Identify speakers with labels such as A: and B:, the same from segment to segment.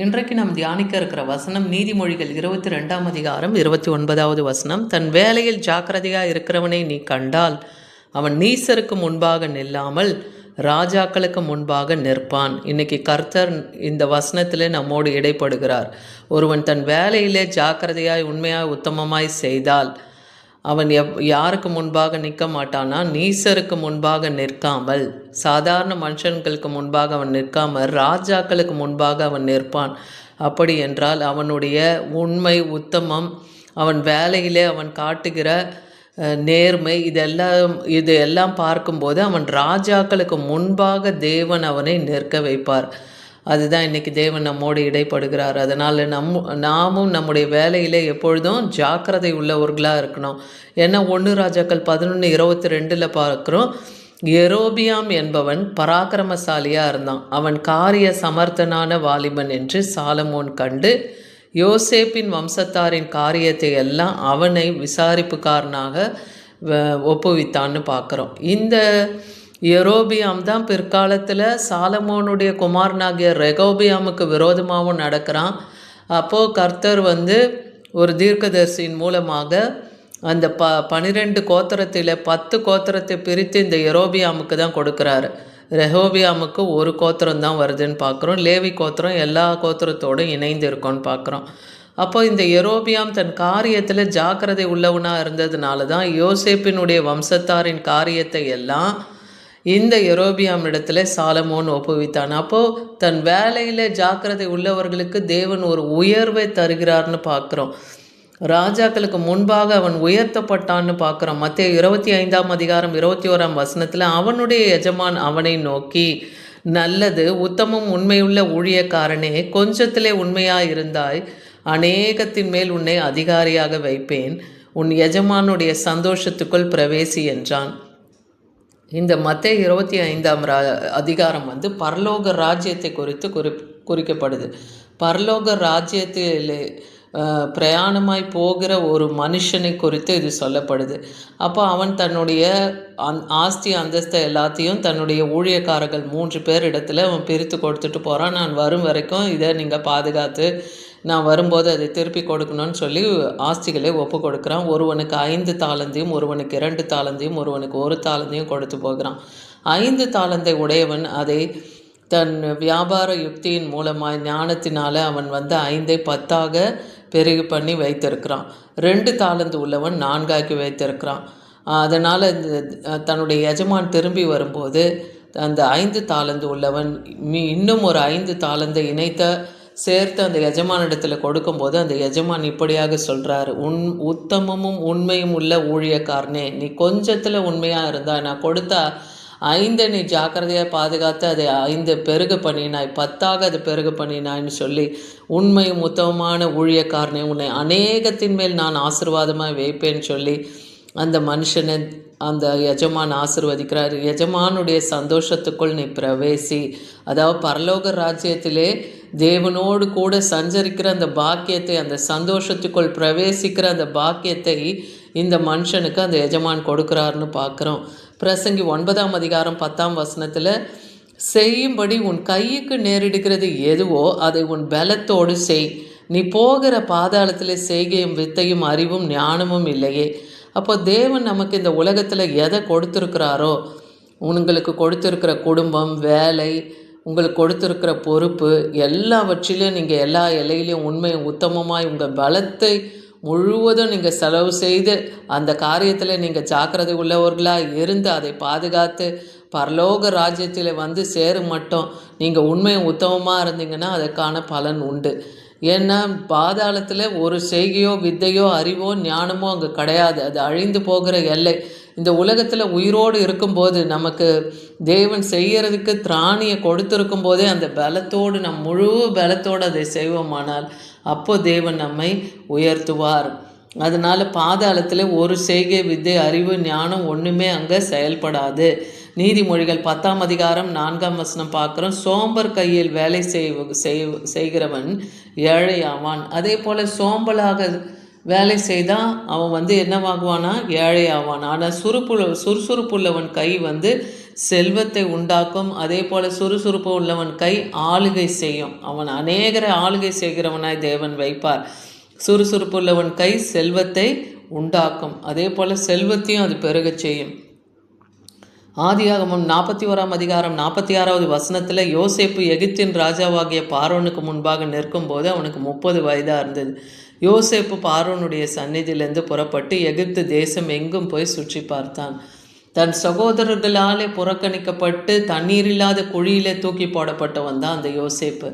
A: இன்றைக்கு நாம் தியானிக்க இருக்கிற வசனம் நீதிமொழிகள் 22ஆம் அதிகாரம் 29வது வசனம். தன் வேலையில் ஜாக்கிரதையாக இருக்கிறவனை நீ கண்டால் அவன் நீசருக்கு முன்பாக நில்லாமல் ராஜாக்களுக்கு முன்பாக நிற்பான். இன்னைக்கு கர்த்தர் இந்த வசனத்திலே நம்மோடு இடைப்படுகிறார். ஒருவன் தன் வேலையிலே ஜாக்கிரதையாய் உண்மையாய் உத்தமமாய் செய்தால் அவன் யாருக்கு முன்பாக நிற்க மாட்டானா, நீசருக்கு முன்பாக நிற்காமல், சாதாரண மனுஷன்களுக்கு முன்பாக அவன் நிற்காமல் ராஜாக்களுக்கு முன்பாக அவன் நிற்பான். அப்படி என்றால் அவனுடைய உண்மை, உத்தமம், அவன் வேலையிலே அவன் காட்டுகிற நேர்மை, இது எல்லாம் பார்க்கும்போது அவன் ராஜாக்களுக்கு முன்பாக தேவன் அவனை நிற்க வைப்பார். அதுதான் இன்றைக்கி தேவன் நம்மோடு இடைப்படுகிறார். அதனால் நாமும் நம்முடைய வேலையில் எப்பொழுதும் ஜாக்கிரதை உள்ளவர்களாக இருக்கணும். ஏன்னா 1 ராஜாக்கள் 11:22 பார்க்குறோம், யெரொபெயாம் என்பவன் பராக்கிரமசாலியாக இருந்தான். அவன் காரிய சமர்த்தனான வாலிபன் என்று சாலமோன் கண்டு யோசேப்பின் வம்சத்தாரின் காரியத்தை எல்லாம் அவனை விசாரிப்புக்காரனாக ஒப்புவித்தான்னு பார்க்குறோம். இந்த யெரொபெயாம் தான் பிற்காலத்தில் சாலமோனுடைய குமாரனாகிய ரெகொபெயாமுக்கு விரோதமாகவும் நடக்கிறான். அப்போது கர்த்தர் ஒரு தீர்க்கதரிசியின் மூலமாக அந்த 12 கோத்திரத்தில் 10 கோத்திரத்தை பிரித்து இந்த யெரொபெயாமுக்கு தான் கொடுக்குறாரு. ரெகொபெயாமுக்கு ஒரு கோத்திரம் தான் வருதுன்னு பார்க்குறோம். லேவி கோத்திரம் எல்லா கோத்திரத்தோடு இணைந்து இருக்கோன்னு பார்க்குறோம். அப்போ இந்த யெரொபெயாம் தன் காரியத்தில் ஜாக்கிரதை உள்ளவனாக இருந்ததுனால தான் யோசேப்பினுடைய வம்சத்தாரின் காரியத்தை எல்லாம் இந்த யெரொபெயாம் இடத்துல சாலமோன் ஒப்புவித்தான். அப்போது தன் வேலையில் ஜாக்கிரதை உள்ளவர்களுக்கு தேவன் ஒரு உயர்வை தருகிறார்னு பார்க்குறோம். ராஜாக்களுக்கு முன்பாக அவன் உயர்த்தப்பட்டான்னு பார்க்குறோம். மத்தேயு 25ஆம் அதிகாரம் 21ஆம் வசனத்தில் அவனுடைய எஜமான் அவனை நோக்கி, நல்லது, உத்தமம், உண்மையுள்ள ஊழியக்காரனே, கொஞ்சத்திலே உண்மையாக இருந்தாய், அநேகத்தின் மேல் உன்னை அதிகாரியாக வைப்பேன், உன் எஜமானுடைய சந்தோஷத்துக்குள் பிரவேசி என்றான். இந்த மத்தேயு 25ஆம் அதிகாரம் பரலோக ராஜ்யத்தை குறித்து குறிக்கப்படுது. பரலோக ராஜ்யத்தில் பிரயாணமாய் போகிற ஒரு மனுஷனை குறித்து இது சொல்லப்படுது. அப்போ அவன் தன்னுடைய ஆஸ்தி அந்தஸ்தை எல்லாத்தையும் தன்னுடைய ஊழியக்காரர்கள் 3 பேர் இடத்துல அவன் பிரித்து கொடுத்துட்டு போகிறான். நான் வரும் வரைக்கும் இதை நீங்கள் பாதுகாத்து, நான் வரும்போது அதை திருப்பி கொடுக்கணும்னு சொல்லி ஆஸ்திகளை ஒப்பு கொடுக்குறான். ஒருவனுக்கு 5 தாலந்தையும், ஒருவனுக்கு 2 தாலந்தையும், ஒருவனுக்கு 1 தாலந்தையும் கொடுத்து போகிறான். 5 தாலந்தை உடையவன் அதை தன் வியாபார யுக்தியின் மூலமாய் ஞானத்தினால அவன் 5ஐ 10ஆக பெருகு பண்ணி வைத்திருக்கிறான். 2 தாலந்து உள்ளவன் 4ஆக்கி வைத்திருக்கிறான். அதனால் தன்னுடைய எஜமான் திரும்பி வரும்போது அந்த 5 தாலந்து உள்ளவன் இன்னும் ஒரு 5 தாலந்தை சேர்த்து அந்த எஜமானிடத்தில் கொடுக்கும்போது அந்த எஜமான் இப்படியாக சொல்கிறாரு, உத்தமமும் உண்மையும் உள்ள ஊழியக்காரனே, நீ கொஞ்சத்தில் உண்மையாக இருந்தா நான் கொடுத்த 5 நீ ஜாக்கிரதையாக பாதுகாத்து அதை 5 பெருகு பண்ணினாய், 10ஆக அது பெருகு பண்ணினாய்ன்னு சொல்லி, உண்மையும் உத்தமமான ஊழியக்காரனே, உன்னை அநேகத்தின் மேல் நான் ஆசீர்வாதமாக வைப்பேன்னு சொல்லி அந்த மனுஷனை அந்த எஜமான் ஆசீர்வதிக்கிறார். எஜமானுடைய சந்தோஷத்துக்குள் நீ பிரவேசி. அதாவது பரலோக ராஜ்யத்திலே தேவனோடு கூட சஞ்சரிக்கிற அந்த பாக்கியத்தை, அந்த சந்தோஷத்துக்குள் பிரவேசிக்கிற அந்த பாக்கியத்தை இந்த மனுஷனுக்கு அந்த எஜமான் கொடுக்குறாருன்னு பார்க்குறோம். பிரசங்கி 9ஆம் அதிகாரம் 10ஆம் வசனத்தில், செய்யும்படி உன் கைக்கு நேரிடுகிறது எதுவோ அதை உன் பலத்தோடு செய், நீ போகிற பாதாளத்தில் செய்கையும் வித்தையும் அறிவும் ஞானமும் இல்லையே. அப்போ தேவன் நமக்கு இந்த உலகத்தில் எதை கொடுத்துருக்கிறாரோ, உங்களுக்கு கொடுத்துருக்கிற குடும்பம், வேலை, உங்களுக்கு கொடுத்துருக்கிற பொறுப்பு, எல்லாவற்றிலையும் நீங்கள் எல்லா எல்லையிலையும் உண்மை உத்தமமாய் உங்கள் பலத்தை முழுவதும் நீங்கள் செலவு செய்து அந்த காரியத்தில் நீங்கள் ஜாக்கிரதை உள்ளவர்களாக இருந்து அதை பாதுகாத்து பரலோக ராஜ்யத்தில் சேரும் மட்டும் நீங்கள் உண்மை உத்தமமாக இருந்தீங்கன்னா அதற்கான பலன் உண்டு. ஏன்னா பாதாளத்தில் ஒரு செய்கையோ வித்தையோ அறிவோ ஞானமோ அங்கே கிடையாது. அது அழிந்து போகிற எல்லை. இந்த உலகத்தில் உயிரோடு இருக்கும்போது நமக்கு தேவன் செய்கிறதுக்கு திராணியை கொடுத்துருக்கும் போதே அந்த பலத்தோடு முழு பலத்தோடு அதை செய்வோமானால் அப்போ தேவன் நம்மை உயர்த்துவார். அதனால் பாதாளத்தில் ஒரு செய்கை வித்தை அறிவு ஞானம் ஒன்றுமே அங்கே செயல்படாது. நீதிமொழிகள் 10ஆம் அதிகாரம் 4ஆம் வசனம் பார்க்குறோம், சோம்பர் கையில் வேலை செய்கிறவன் ஏழையாவான். அதே போல் சோம்பலாக வேலை செய்தால் அவன் என்னவாகுவானா, ஏழையாவான். ஆனால் சுறுசுறுப்புள்ளவன் கை செல்வத்தை உண்டாக்கும். அதே போல் சுறுசுறுப்பு உள்ளவன் கை ஆளுகை செய்யும். அவன் அநேகரை ஆளுகை செய்கிறவனாய் தேவன் வைப்பார். சுறுசுறுப்பு உள்ளவன் கை செல்வத்தை உண்டாக்கும். அதே போல் செல்வத்தையும் அது பெருகச் செய்யும். ஆதியாகமம் 41 அதிகாரம் 46வது வசனத்தில் யோசேப்பு எகிப்தின் ராஜாவாகிய பார்வோனுக்கு முன்பாக நிற்கும் போது அவனுக்கு 30 வயதாக இருந்தது. யோசேப்பு பார்வோனுடைய சந்நிதியிலிருந்து புறப்பட்டு எகிப்து தேசம் எங்கும் போய் சுற்றி பார்த்தான். தன் சகோதரர்களாலே புறக்கணிக்கப்பட்டு தண்ணீரில்லாத குழியிலே தூக்கி போடப்பட்டவன் தான் அந்த யோசேப்பு.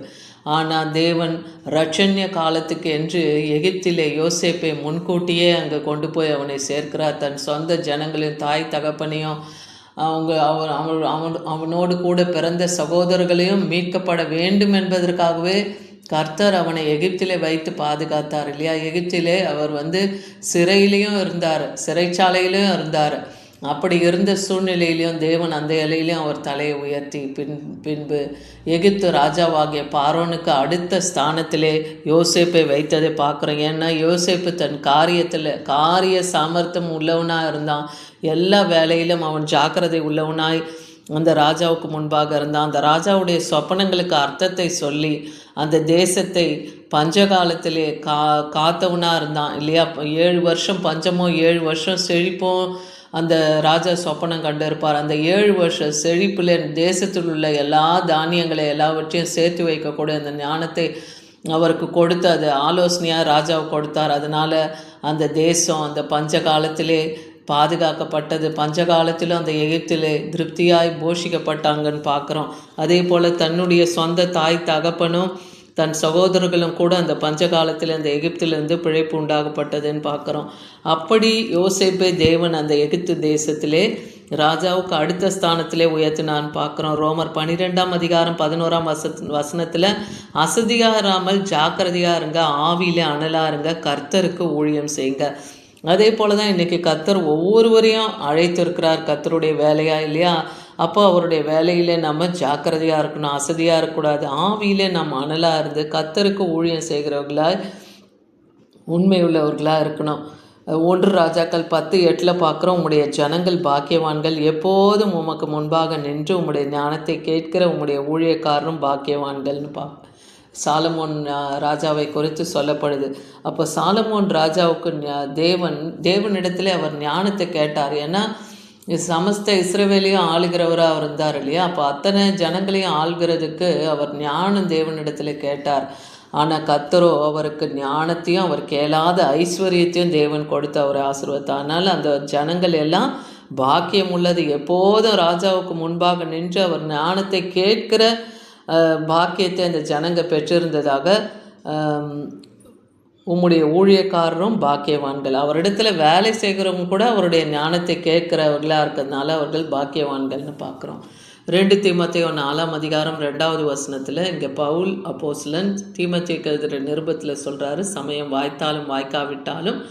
A: ஆனால் தேவன் ரட்சண்ய காலத்துக்கு என்று எகிப்திலே யோசேப்பை முன்கூட்டியே அங்கே கொண்டு போய் அவனை சேர்க்கிறார். தன் சொந்த ஜனங்களின் தாய் தகப்பனையும் அவனோடு கூட பிறந்த சகோதரர்களையும் மீட்கப்பட வேண்டும் என்பதற்காகவே கர்த்தர் அவனை எகிப்திலே வைத்து பாதுகாத்தார் இல்லையா. எகிப்திலே அவர் சிறையிலையும் இருந்தார், சிறைச்சாலையிலையும் இருந்தார். அப்படி இருந்த சூழ்நிலையிலையும் தேவன் அந்த இலையிலையும் அவர் தலையை உயர்த்தி பின்பு எகிப்து ராஜாவாகிய பார்வோனுக்கு அடுத்த ஸ்தானத்திலே யோசேப்பை வைத்ததை பார்க்குறோம். ஏன்னா யோசேப்பு தன் காரிய சாமர்த்தியம் உள்ளவனாக இருந்தான். எல்லா வேலையிலும் அவன் ஜாக்கிரதை உள்ளவனாய் அந்த ராஜாவுக்கு முன்பாக இருந்தான். அந்த ராஜாவுடைய சொப்பனங்களுக்கு அர்த்தத்தை சொல்லி அந்த தேசத்தை பஞ்சகாலத்திலே காத்தவனாக இருந்தான் இல்லையா. 7 வருஷம் பஞ்சமோ 7 வருஷம் செழிப்போம் அந்த ராஜா சொப்பனம் கண்டிருப்பார். அந்த 7 வருஷம் செழிப்பில் தேசத்தில் உள்ள எல்லா தானியங்களை எல்லாவற்றையும் சேர்த்து வைக்கக்கூடிய அந்த ஞானத்தை அவருக்கு கொடுத்து அது ஆலோசனையாக ராஜாவுக்கு கொடுத்தார். அதனால் அந்த தேசம் அந்த பஞ்ச காலத்திலே பாதுகாக்கப்பட்டது. பஞ்ச காலத்திலும் அந்த எகிப்திலே திருப்தியாய் போஷிக்கப்பட்டாங்கன்னு பார்க்குறோம். அதே போல் தன்னுடைய சொந்த தாய் தகப்பனும் தன் சகோதரர்களும் கூட அந்த பஞ்ச காலத்தில் அந்த எகிப்திலிருந்து பிழைப்பு உண்டாகப்பட்டதுன்னு பார்க்குறோம். அப்படி யோசேப்பை தேவன் அந்த எகிப்து தேசத்திலே ராஜாவுக்கு அடுத்த ஸ்தானத்திலே உயர்த்தினான்னு பார்க்குறோம். ரோமர் 12 அதிகாரம் 11 வசனத்தில் அசதியாராமல் ஜாக்கிரதையாக இருங்க, ஆவியிலே அனலாக இருங்க, கர்த்தருக்கு ஊழியம் செய்யுங்க. அதே போல் தான் இன்றைக்கி கர்த்தர் ஒவ்வொருவரையும் அழைத்திருக்கிறார் கர்த்தருடைய வேலையாக இல்லையா. அப்போ அவருடைய வேலையிலே நம்ம ஜாக்கிரதையாக இருக்கணும், அசதியாக இருக்கக்கூடாது. ஆவியிலே நம்ம அனலாக இருந்து கர்த்தருக்கு ஊழியம் செய்கிறவர்களாக உண்மை உள்ளவர்களாக இருக்கணும். 1 ராஜாக்கள் 10:8 பார்க்குறோம். உம்முடைய ஜனங்கள் பாக்கியவான்கள், எப்போதும் உமக்கு முன்பாக நின்று உம்முடைய ஞானத்தை கேட்கிற உம்முடைய ஊழியக்காரரும் பாக்கியவான்கள்னு சாலமோன் ராஜாவை குறித்து சொல்லப்படுது. அப்போ சாலமோன் ராஜாவுக்கு தேவனிடத்திலே அவர் ஞானத்தை கேட்டார். ஏன்னா சமஸ்த இஸ்ரவேலையும் ஆளுகிறவராக அவர் இருந்தார் இல்லையா. அப்போ அத்தனை ஜனங்களையும் ஆள்கிறதுக்கு அவர் ஞானம் தேவனிடத்தில் கேட்டார். ஆனால் கர்த்தரோ அவருக்கு ஞானத்தையும் அவர் கேளாத ஐஸ்வர்யத்தையும் தேவன் கொடுத்து அவரை ஆசீர்வதித்தார். அதனால் அந்த ஜனங்கள் எல்லாம் பாக்கியம் உள்ளது. எப்போதும் ராஜாவுக்கு முன்பாக நின்று அவர் ஞானத்தை கேட்கிற பாக்கியத்தை அந்த ஜனங்க பெற்றிருந்ததாக உம்முடைய ஊழியக்காரரும் பாக்கியவான்கள். அவரிடத்துல வேலை செய்கிறவங்க கூட அவருடைய ஞானத்தை கேட்கிறவர்களாக இருக்கிறதுனால அவர்கள் பாக்கியவான்கள்னு பார்க்குறோம். 2 தீமோத்தேயு 4 அதிகாரம் 2வது வசனத்தில் இங்கே பவுல் அப்போஸ்தலன் தீமோத்தேயுக்கு எழுதுகிற நிருபத்தில் சொல்கிறாரு, சமயம் வாய்த்தாலும் வாய்க்காவிட்டாலும்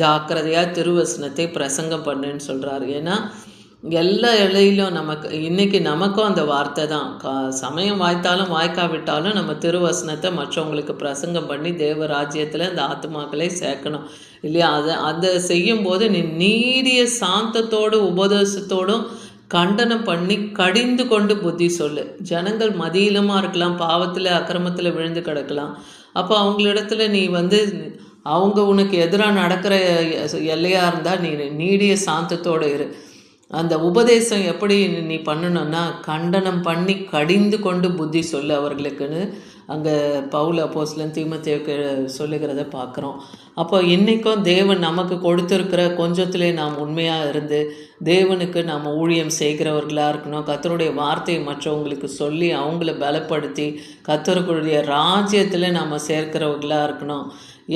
A: ஜாக்கிரதையாக திருவசனத்தை பிரசங்கம் பண்ணுன்னு சொல்கிறாரு. ஏன்னா எல்லா இலையிலும் இன்றைக்கி நமக்கும் அந்த வார்த்தை தான். சமயம் வாய்த்தாலும் வாய்க்காவிட்டாலும் நம்ம திருவசனத்தை மற்றவங்களுக்கு பிரசங்கம் பண்ணி தேவ ராஜ்யத்தில் அந்த ஆத்மாக்களை சேர்க்கணும் இல்லையா. அதை செய்யும்போது நீ நீடிய சாந்தத்தோடு உபதேசத்தோடும் கண்டனம் பண்ணி கடிந்து கொண்டு புத்தி சொல்லு. ஜனங்கள் மதியிலமாக இருக்கலாம், பாவத்தில் அக்கிரமத்தில் விழுந்து கிடக்கலாம். அப்போ அவங்களிடத்துல நீ அவங்க உனக்கு எதிராக நடக்கிற எல்லையாக இருந்தால் நீ நீடிய சாந்தத்தோடு இரு. அந்த உபதேசம் எப்படி நீ பண்ணணும்னா கண்டனம் பண்ணி கடிந்து கொண்டு புத்தி சொல்லு அவர்களுக்குன்னு அங்கே பவுல் அப்போஸ்தலன் தீமோத்தேயுக்கு சொல்லுகிறத பார்க்குறோம். அப்போ இன்றைக்கும் தேவன் நமக்கு கொடுத்துருக்கிற கொஞ்சத்திலே நாம் உண்மையாக இருந்து தேவனுக்கு நாம் ஊழியம் செய்கிறவர்களாக இருக்கணும். கர்த்தருடைய வார்த்தையை மற்றவங்களுக்கு சொல்லி அவங்கள பலப்படுத்தி கர்த்தருடைய ராஜ்யத்தில் நாம் சேர்க்கிறவர்களாக இருக்கணும்.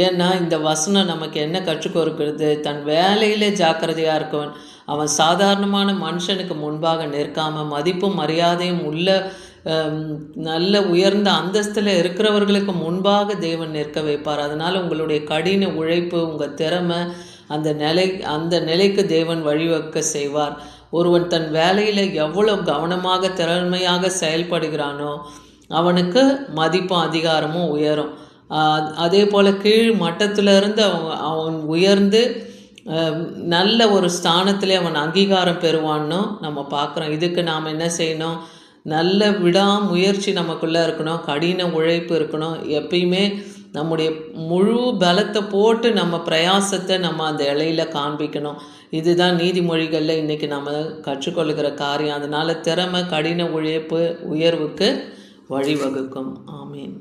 A: ஏன்னா இந்த வசனம் நமக்கு என்ன கற்றுக் கொடுக்கிறது? தன் வேலையிலே ஜாக்கிரதையாக இருக்கவன் அவன் சாதாரணமான மனுஷனுக்கு முன்பாக நிற்காமல் மதிப்பும் மரியாதையும் உள்ள நல்ல உயர்ந்த அந்தஸ்தில் இருக்கிறவர்களுக்கு முன்பாக தேவன் நிற்க வைப்பார். அதனால் உங்களுடைய கடின உழைப்பு, உங்கள் திறமை அந்த நிலைக்கு தேவன் வழிவகுக்க செய்வார். ஒருவன் தன் வேலையில் எவ்வளோ கவனமாக திறமையாக செயல்படுகிறானோ அவனுக்கு மதிப்பும் அதிகாரமும் உயரும். அதே போல் கீழ் மட்டத்திலிருந்து அவன் உயர்ந்து நல்ல ஒரு ஸ்தானத்திலே அவன் அங்கீகாரம் பெறுவான்னு நம்ம பார்க்குறோம். இதுக்கு நாம் என்ன செய்யணும்? நல்ல விடாமுயற்சி நமக்குள்ளே இருக்கணும், கடின உழைப்பு இருக்கணும். எப்பயுமே நம்முடைய முழு பலத்தை போட்டு நம்ம பிரயாசத்தை நம்ம அந்த இலையில காண்பிக்கணும். இதுதான் நீதிமொழிகளில் இன்றைக்கி நம்ம கற்றுக்கொள்கிற காரியம். அதனால் திறமை, கடின உழைப்பு உயர்வுக்கு வழிவகுக்கும். ஆமீன்.